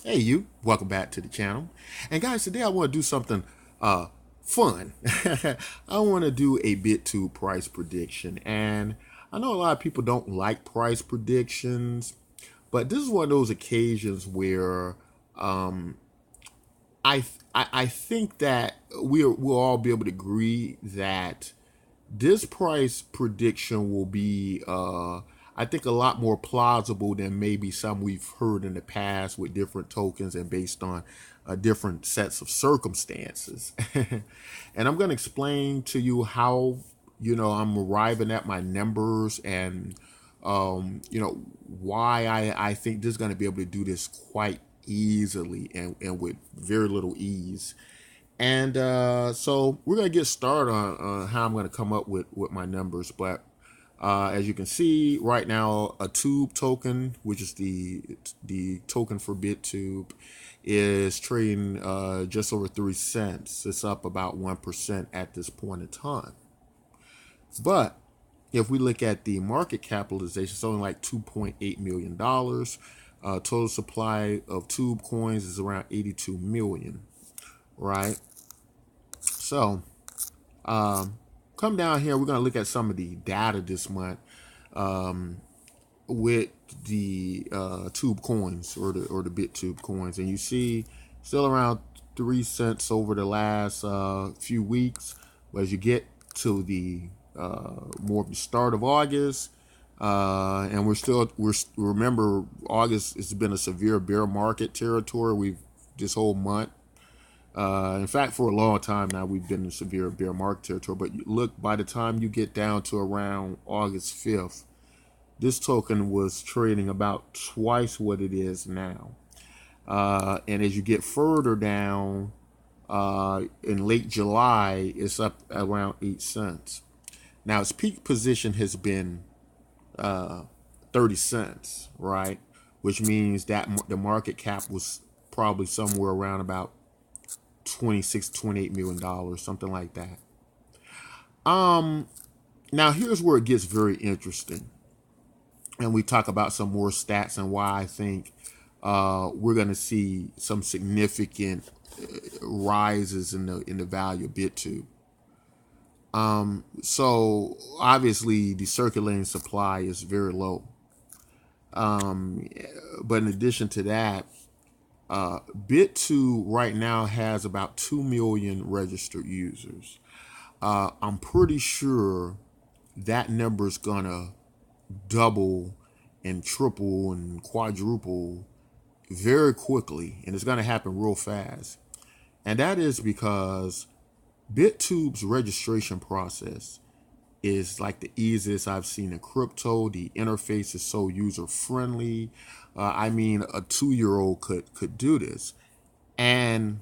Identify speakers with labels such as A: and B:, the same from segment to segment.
A: Hey you, welcome back to the channel. And guys, today I want to do something fun. I want to do a BitTube price prediction. And I know a lot of people don't like price predictions, but this is one of those occasions where um, I think that we'll all be able to agree that this price prediction will be I think a lot more plausible than maybe some we've heard in the past with different tokens and based on different sets of circumstances. And I'm going to explain to you how I'm arriving at my numbers and why I think this is going to be able to do this quite easily and with very little ease. And so we're going to get started on how I'm going to come up with my numbers. But as you can see right now, a tube token, which is the token for BitTube, is trading just over 3 cents. It's up about 1% at this point in time. But if we look at the market capitalization, it's only like $2.8 million. Total supply of tube coins is around 82 million, right? So come down here, we're going to look at some of the data this month with the tube coins or the BitTube coins. And you see still around 3 cents over the last few weeks. But as you get to the more of the start of August, and remember, August has been a severe bear market territory. We've this whole month. In fact, for a long time now, we've been in severe bear market territory. But look, by the time you get down to around August 5th, this token was trading about twice what it is now. And as you get further down, in late July, it's up around 8 cents. Now, its peak position has been 30 cents, right? Which means that the market cap was probably somewhere around about 26, 28 million dollars, something like that. Now here's where it gets very interesting, and we talk about some more stats and why I think we're going to see some significant rises in the value of BitTube. So obviously the circulating supply is very low, but in addition to that, BitTube right now has about 2 million registered users. I'm pretty sure that number is gonna double and triple and quadruple very quickly, and it's gonna happen real fast. And that is because BitTube's registration process is like the easiest I've seen in crypto. The interface is so user friendly. I mean, a 2-year-old could do this, and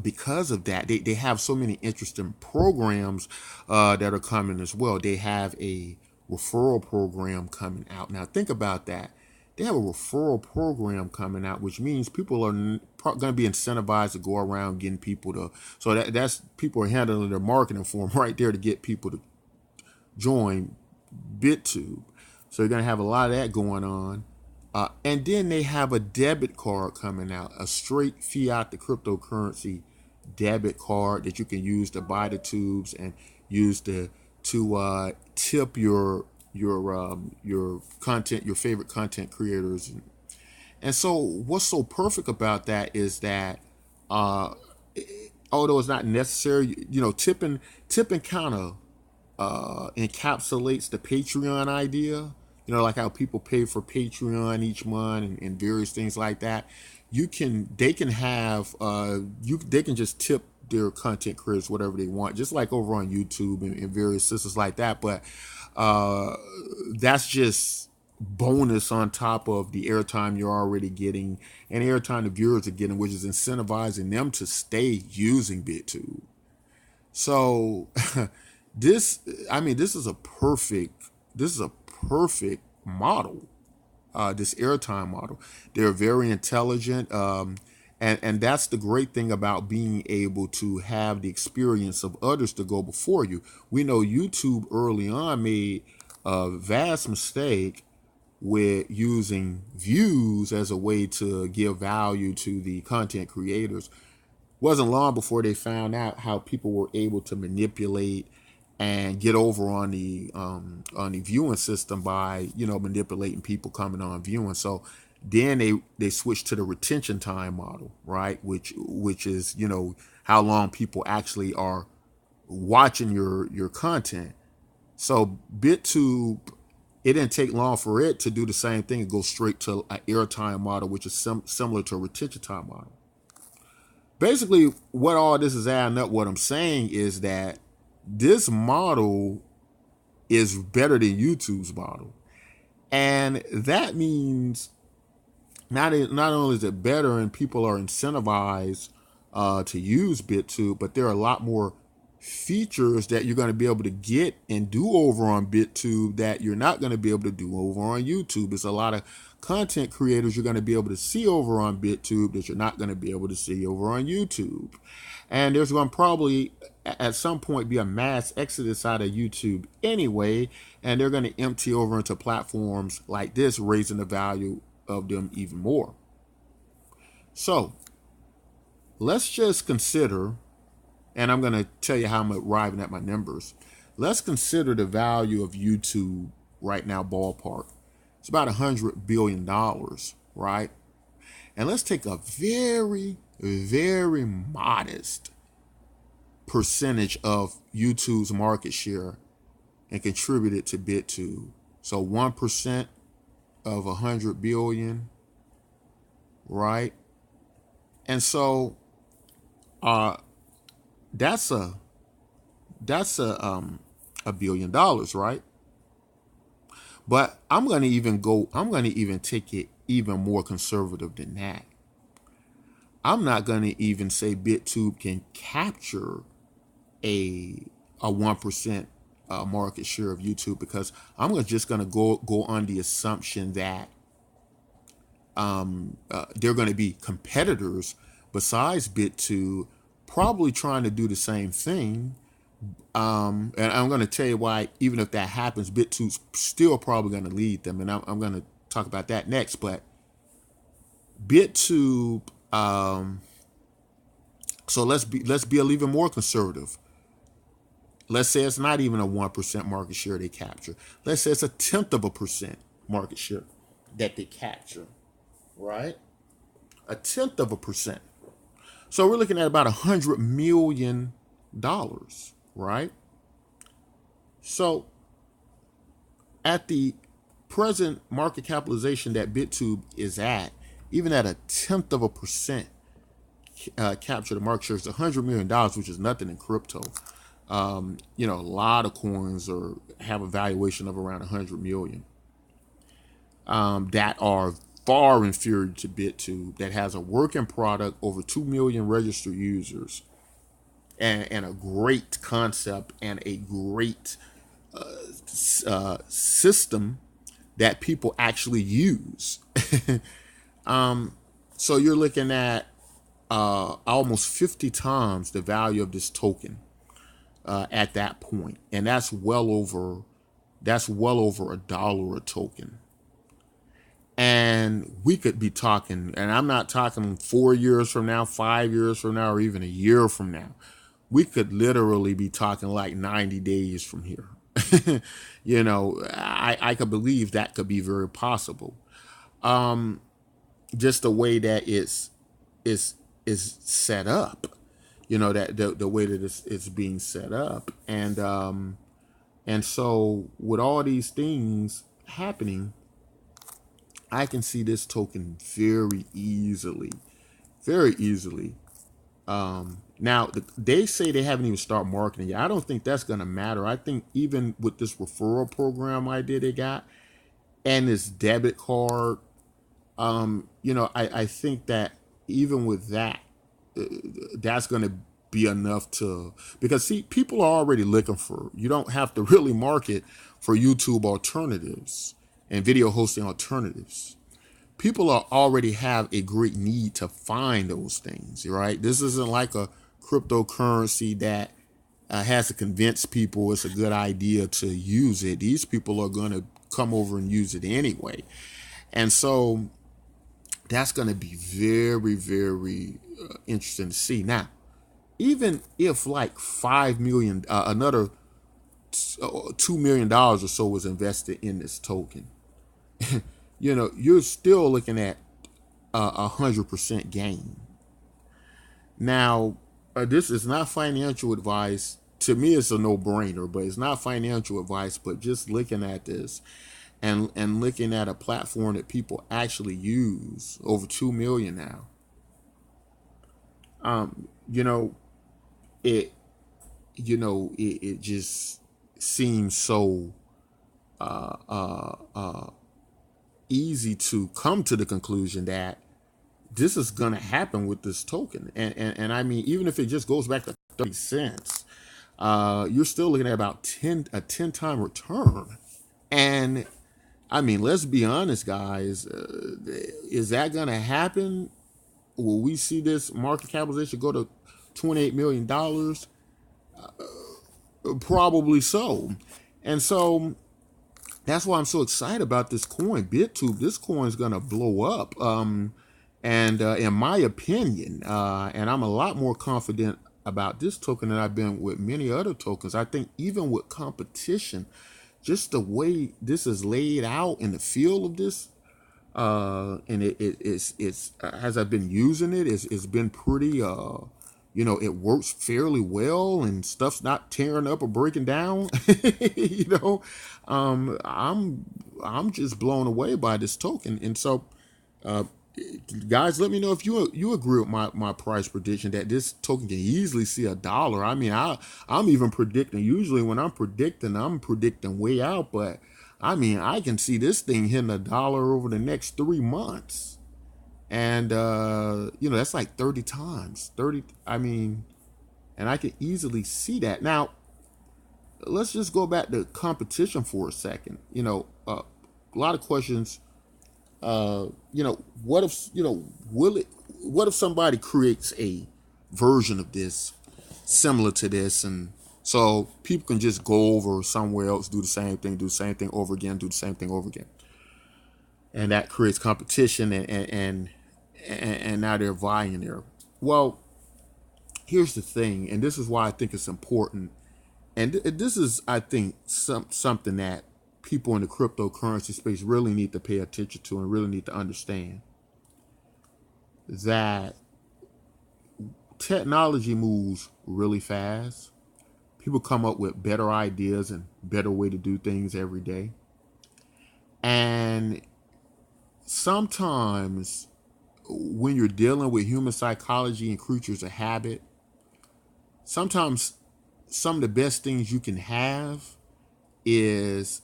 A: because of that, they have so many interesting programs that are coming as well. They have a referral program coming out. Now, think about that. They have a referral program coming out, which means people are going to be incentivized to go around getting people to. So that's people are handling their marketing for them right there to get people to join BitTube. So you're going to have a lot of that going on. And then they have a debit card coming out, a straight fiat to cryptocurrency debit card that you can use to buy the tubes and use to tip your content, your favorite content creators. And so what's so perfect about that is that although it's not necessary, tipping kind of encapsulates the Patreon idea. Like how people pay for Patreon each month and various things like that. They can just tip their content creators whatever they want, just like over on YouTube and various systems like that. But that's just bonus on top of the airtime you're already getting and airtime the viewers are getting, which is incentivizing them to stay using BitTube. So this is a perfect model, this airtime model. They're very intelligent, and that's the great thing about being able to have the experience of others to go before you. We know YouTube early on made a vast mistake with using views as a way to give value to the content creators. Wasn't long before they found out how people were able to manipulate and get over on the viewing system by manipulating people coming on viewing. So then they switched to the retention time model, right? Which is how long people actually are watching your content. So BitTube, it didn't take long for it to do the same thing and go straight to an airtime model, which is similar to a retention time model. Basically, what all this is adding up, what I'm saying is that this model is better than YouTube's model. And that means not only is it better and people are incentivized to use BitTube, but there are a lot more features that you're going to be able to get and do over on BitTube that you're not going to be able to do over on YouTube. There's a lot of content creators you're going to be able to see over on BitTube that you're not going to be able to see over on YouTube. And there's going to probably at some point be a mass exodus out of YouTube anyway, and they're going to empty over into platforms like this, raising the value of them even more. So let's just consider, and I'm going to tell you how I'm arriving at my numbers. Let's consider the value of YouTube right now, ballpark. It's about $100 billion, right? And let's take a very, very modest percentage of YouTube's market share and contribute it to BitTube. So 1% of 100 billion, right? And so that's a $1 billion, right? But I'm going to even take it even more conservative than that. I'm not going to even say BitTube can capture a 1% market share of YouTube, because I'm just going to go on the assumption that they're going to be competitors besides BitTube, probably trying to do the same thing. And I'm going to tell you why, even if that happens, BitTube's still probably going to lead them. And I'm going to talk about that next. But BitTube, so let's be a little more conservative. Let's say it's not even a 1% market share they capture. Let's say it's 0.1% market share that they capture, right? 0.1%. So we're looking at about $100 million, right? So at the present market capitalization that BitTube is at, even at 0.1% capture the market share, is $100 million, which is nothing in crypto. A lot of coins have a valuation of around 100 million that are far inferior to BitTube, that has a working product, over 2 million registered users, and a great concept and a great system that people actually use. So you're looking at almost 50 times the value of this token at that point, and that's well over $1 a token. And we could be talking, and I'm not talking 4 years from now, 5 years from now, or even a year from now. We could literally be talking like 90 days from here. I could believe that could be very possible. Just the way that it's set up, that the way that it's being set up. And so with all these things happening, I can see this token very easily. Now, they say they haven't even started marketing yet. I don't think that's going to matter. I think even with this referral program idea they got and this debit card, I think that even with that, that's going to be enough because see, people are already looking you don't have to really market for YouTube alternatives and video hosting alternatives. People already have a great need to find those things, right? This isn't like a cryptocurrency that has to convince people it's a good idea to use it. These people are going to come over and use it anyway. And so that's going to be very, very interesting to see. Now, even if like 5 million, another $2 million or so was invested in this token, you're still looking at 100% gain. Now, this is not financial advice. To me, it's a no-brainer, but it's not financial advice. But just looking at this and looking at a platform that people actually use, over 2 million now. It just seems so easy to come to the conclusion that this is going to happen with this token. And I mean, even if it just goes back to 30 cents, you're still looking at about a 10-time return. And I mean, let's be honest, guys, is that going to happen? Will we see this market capitalization go to $28 million? Probably so. And so that's why I'm so excited about this coin, BitTube. This coin is going to blow up. And in my opinion, and I'm a lot more confident about this token than I've been with many other tokens. I think even with competition, just the way this is laid out in the feel of this, and it's as I've been using it, it's been pretty, it works fairly well, and stuff's not tearing up or breaking down. I'm just blown away by this token. And so, guys, let me know if you agree with my price prediction that this token can easily see $1. I mean, I'm even predicting. Usually, when I'm predicting way out, but I mean, I can see this thing hitting $1 over the next 3 months, and that's like 30 times. 30. I mean, and I can easily see that. Now, let's just go back to competition for a second. A lot of questions. What if somebody creates a version of this similar to this, and so people can just go over somewhere else, do the same thing over again, do the same thing over again, and that creates competition, and now they're vying there. Well, here's the thing, and this is why I think it's important, and this is, I think, something that people in the cryptocurrency space really need to pay attention to and really need to understand, that technology moves really fast. People come up with better ideas and better way to do things every day. And sometimes when you're dealing with human psychology and creatures of habit, sometimes some of the best things you can have is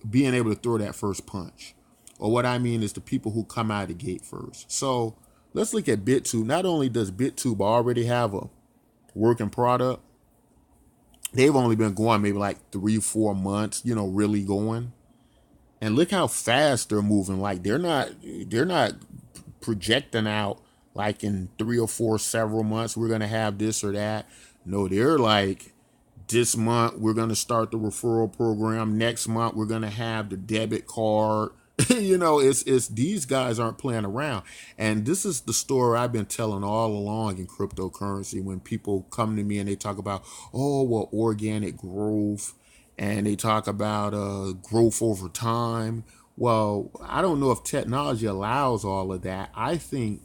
A: being able to throw that first punch. Or what I mean is the people who come out of the gate first. So let's look at BitTube. Not only does BitTube already have a working product, they've only been going maybe like 3-4 months, really going. And look how fast they're moving. Like they're not projecting out like in 3 or 4 several months we're gonna have this or that. No, they're like, this month we're gonna start the referral program. Next month we're gonna have the debit card. It's these guys aren't playing around. And this is the story I've been telling all along in cryptocurrency. When people come to me and they talk about, organic growth, and they talk about growth over time. Well, I don't know if technology allows all of that. I think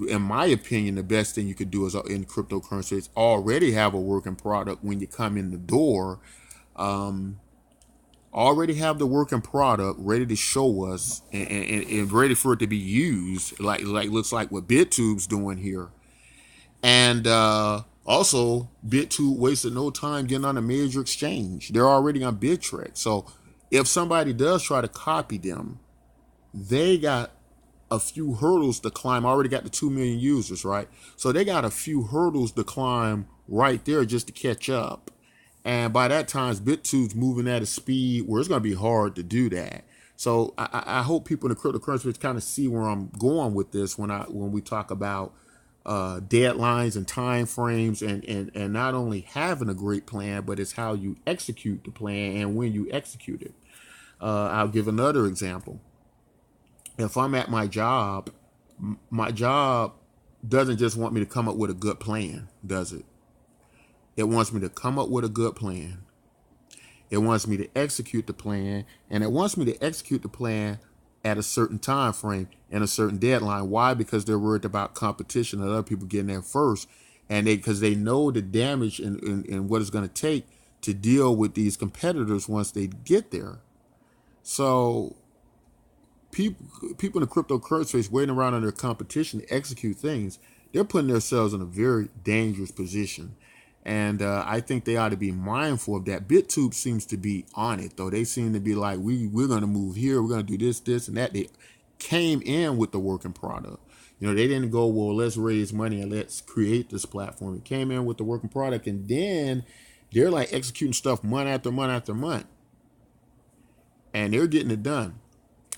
A: in my opinion, the best thing you could do is in cryptocurrency is already have a working product when you come in the door. Already have the working product ready to show us and ready for it to be used, like looks like what BitTube's doing here. And also, BitTube wasted no time getting on a major exchange. They're already on BitTrex. So if somebody does try to copy them, they got a few hurdles to climb. Already got the 2 million users, right? So they got a few hurdles to climb right there just to catch up. And by that time, BitTube's moving at a speed where it's going to be hard to do that. So I hope people in the cryptocurrency kind of see where I'm going with this when we talk about deadlines and time frames, and not only having a great plan, but it's how you execute the plan and when you execute it. I'll give another example. If I'm at my job, my job doesn't just want me to come up with a good plan, does it? It wants me to come up with a good plan. It wants me to execute the plan, and it wants me to execute the plan at a certain time frame and a certain deadline. Why? Because they're worried about competition and other people getting there first, and because they know the damage and what it's going to take to deal with these competitors once they get there. So people in the cryptocurrency space waiting around on their competition to execute things, they're putting themselves in a very dangerous position. And I think they ought to be mindful of that. BitTube seems to be on it, though. They seem to be like, we're going to move here. We're going to do this, and that. They came in with the working product. They didn't go, well, let's raise money and let's create this platform. They came in with the working product, and then they're like executing stuff month after month after month. And they're getting it done.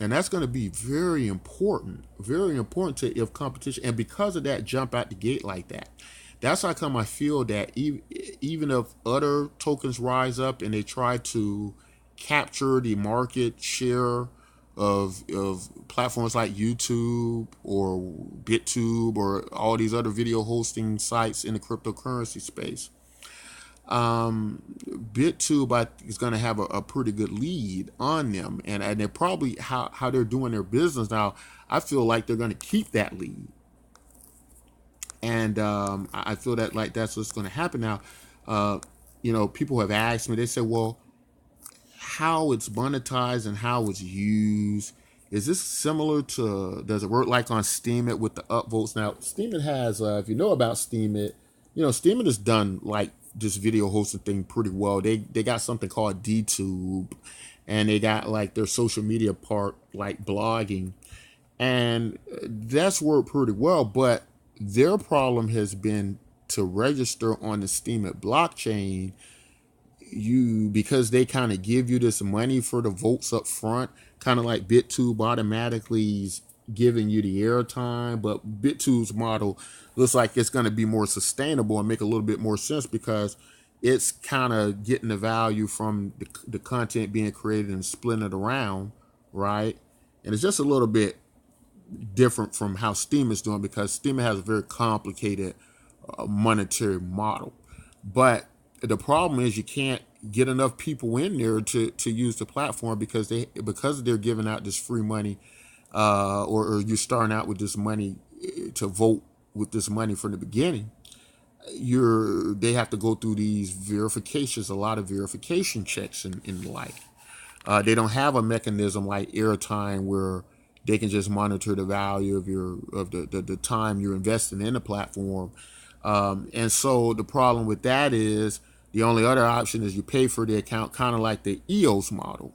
A: And that's going to be very important to if competition. And because of that, jump out the gate like that. That's how come I feel that even if other tokens rise up and they try to capture the market share of platforms like YouTube or BitTube or all these other video hosting sites in the cryptocurrency space, BitTube is going to have a pretty good lead on them, and they're probably how they're doing their business now. I feel like they're going to keep that lead. And I feel that like that's what's going to happen now. People have asked me, they said, well, how it's monetized and how it's used, is this similar to, does it work like on Steemit with the upvotes? Now, Steemit has, if you know about Steemit, Steemit has done like this video hosting thing pretty well. They got something called DTube, and they got like their social media part, like blogging. And that's worked pretty well, but their problem has been to register on the Steemit blockchain, because they kind of give you this money for the votes up front, kind of like BitTube automatically is giving you the airtime. But BitTube's model looks like it's going to be more sustainable and make a little bit more sense, because it's kind of getting the value from the content being created and splitting it around, right? And it's just a little bit different from how Steemit is doing, because Steemit has a very complicated monetary model. But the problem is you can't get enough people in there to use the platform, because they're giving out this free money, or you're starting out with this money to vote with this money from the beginning. They have to go through these verifications, a lot of verification checks and the like. They don't have a mechanism like Airtime where they can just monitor the value of the time you're investing in the platform. And so the problem with that is the only other option is you pay for the account, kind of like the EOS model.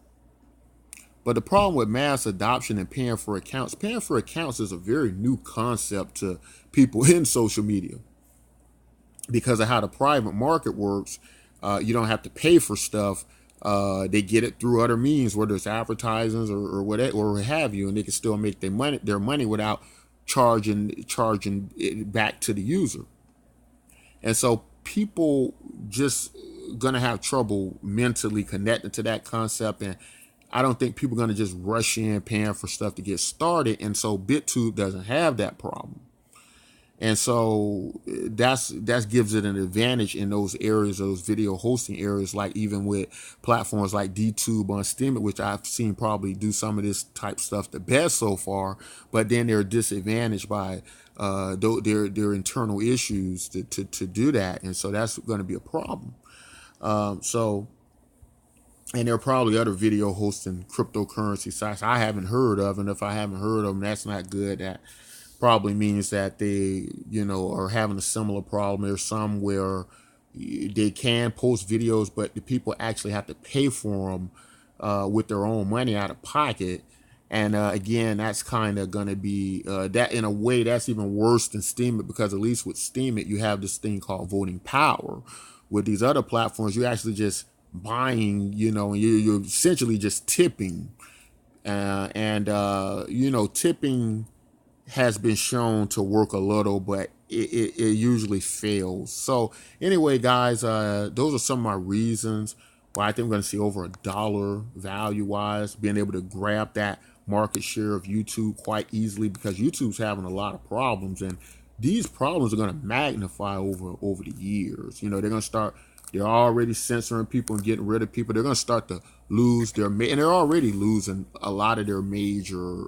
A: But the problem with mass adoption and paying for accounts is a very new concept to people in social media, because of how the private market works. You don't have to pay for stuff. They get it through other means, whether it's advertisements or whatever, or what have you, and they can still make their money without charging it back to the user. And so people just gonna have trouble mentally connecting to that concept, and I don't think people are gonna just rush in paying for stuff to get started. And so BitTube doesn't have that problem. And so that gives it an advantage in those areas, those video hosting areas, like even with platforms like DTube on Steemit, which I've seen probably do some of this type stuff the best so far, but then they're disadvantaged by their internal issues to do that. And so that's going to be a problem. And there are probably other video hosting cryptocurrency sites I haven't heard of. And if I haven't heard of them, that's not good. That probably means that they, are having a similar problem. There's some where they can post videos, but the people actually have to pay for them with their own money out of pocket. And again, that's kind of going to be that in a way that's even worse than Steemit, because at least with Steemit, you have this thing called voting power. With these other platforms, you're actually just buying, and you're essentially just tipping. Tipping has been shown to work a little, but it usually fails. So anyway, guys, those are some of my reasons why I think we're going to see over $1 value wise, being able to grab that market share of YouTube quite easily, because YouTube's having a lot of problems, and these problems are going to magnify over the years. You know, they're already censoring people and getting rid of people. They're going to start to lose and they're already losing a lot of their major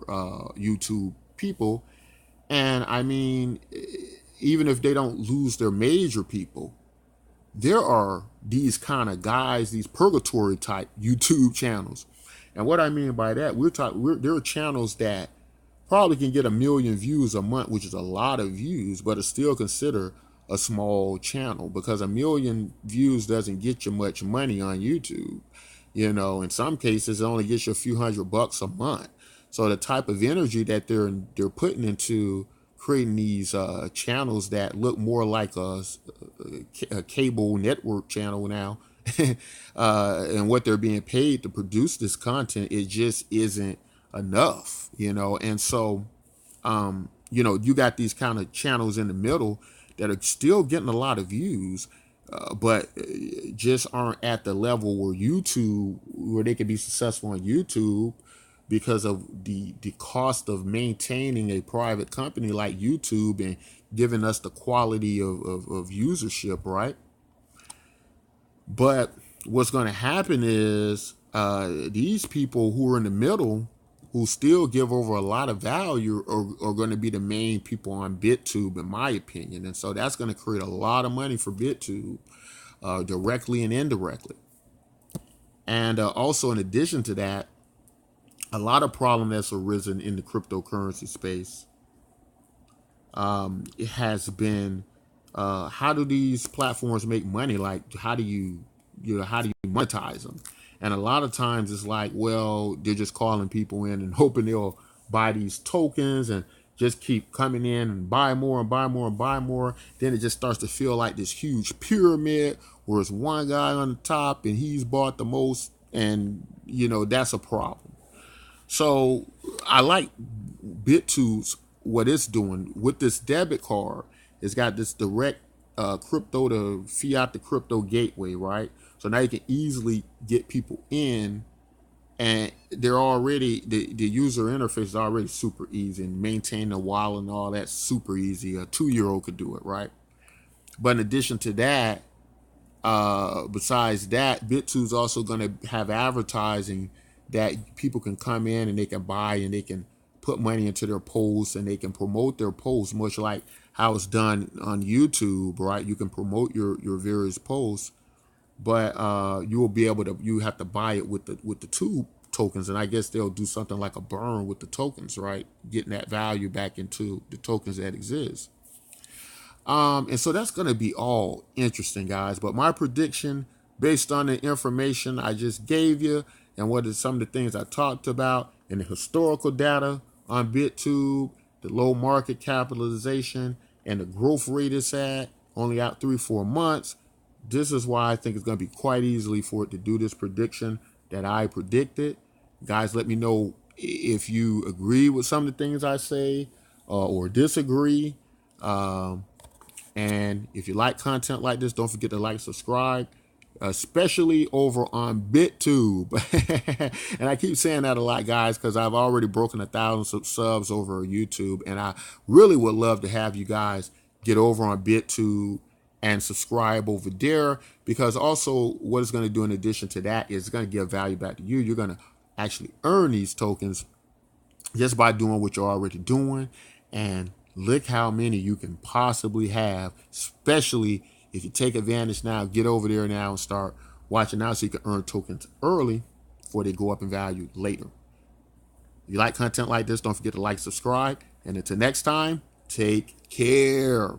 A: YouTube people. And I mean, even if they don't lose their major people, there are these kind of guys, these purgatory type YouTube channels. And what I mean by that, there are channels that probably can get 1 million views a month, which is a lot of views, but it's still considered a small channel, because 1 million views doesn't get you much money on YouTube. You know, in some cases, it only gets you a few $100 a month. So the type of energy that they're putting into creating these channels that look more like a cable network channel now, and what they're being paid to produce this content, it just isn't enough, you know. And so, you know, you got these kind of channels in the middle that are still getting a lot of views, but just aren't at the level where they can be successful on YouTube, because of the cost of maintaining a private company like YouTube and giving us the quality of usership, right? But what's going to happen is these people who are in the middle, who still give over a lot of value, are going to be the main people on BitTube, in my opinion. And so that's going to create a lot of money for BitTube, directly and indirectly. And also, in addition to that, a lot of problem that's arisen in the cryptocurrency space it has been, how do these platforms make money? Like, how do you monetize them? And a lot of times it's like, well, they're just calling people in and hoping they'll buy these tokens and just keep coming in and buy more and buy more and buy more. Then it just starts to feel like this huge pyramid where it's one guy on the top and he's bought the most, and you know, that's a problem. So I like BitTube's what it's doing with this debit card. It's got this direct crypto to fiat to crypto gateway, right? So now you can easily get people in, and they're already the user interface is already super easy, and maintain the wallet and all that's super easy. A 2-year-old could do it, right? But in addition to that, besides that, BitTube's also going to have advertising that people can come in and they can buy, and they can put money into their posts, and they can promote their posts, much like how it's done on YouTube, right? You can promote your various posts, but you will be able to, you have to buy it with the tube tokens, and I guess they'll do something like a burn with the tokens, right? Getting that value back into the tokens that exist. And so that's going to be all interesting, guys. But my prediction, based on the information I just gave you, and what are some of the things I talked about, and the historical data on BitTube, the low market capitalization, and the growth rate it's at, only out 3-4 months, this is why I think it's going to be quite easily for it to do this prediction that I predicted. Guys, let me know if you agree with some of the things I say, or disagree. And if you like content like this, don't forget to like, subscribe, especially over on BitTube. And I keep saying that a lot, guys, because I've already broken 1,000 subs over YouTube, and I really would love to have you guys get over on BitTube and subscribe over there, because also what it's going to do in addition to that is it's going to give value back to you. You're going to actually earn these tokens just by doing what you're already doing. And look how many you can possibly have, especially if you take advantage now. Get over there now and start watching now, so you can earn tokens early before they go up in value later. If you like content like this, don't forget to like, subscribe, and until next time, take care.